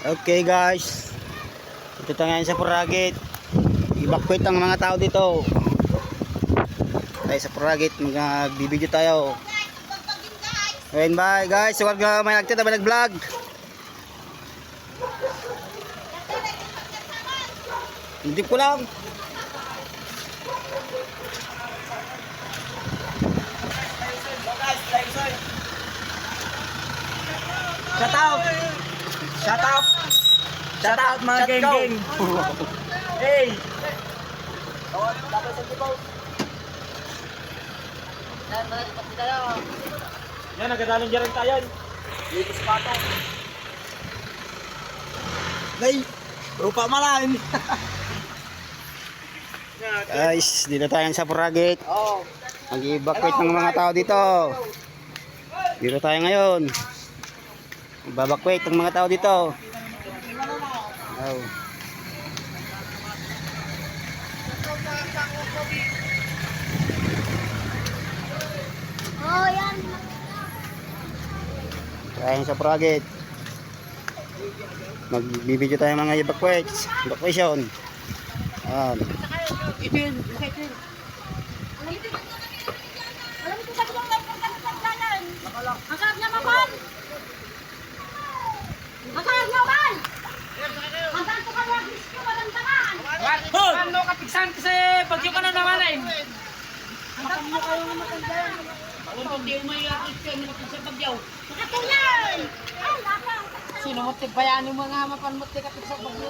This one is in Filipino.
Okay guys, ito tayo ngayon sa Puragit. Evacuate ang mga tao dito. Tayo sa Puragit, magbibideo tayo. Ayun, bye guys, huwag may nagtita, may nag-vlog. Hindi ko lang. Shout out! Shout out! Shout out mga geng-geng! Hey! Yan, nagadaling dyan rin tayo. Litis pa ito. Nay! Rupa malan! Guys, dito tayo sa Puragit. Mag-evacuate ng mga tao dito. Dito tayo ngayon. Mag-evacuate ng mga tao dito. Oh. Oh, yan. Tayo sa Puragit. Magbibideo tayo mga evacuation. Ito yun. Alam mo sa kung may pagkakaglalan. Ang sarap na maman. Ang sarap na maman. Ang sarap ko kaya gusto walang tangan. Ano kapigsan kasi bagyo ka na naman eh. Ang sarap mo kayo na matandaan. Kung di mo yung gusto yung sa bagyaw. Nakatulan. Ay, lapang. Sino mo tigbayan yung mga mapanmot kapigsan bagyo.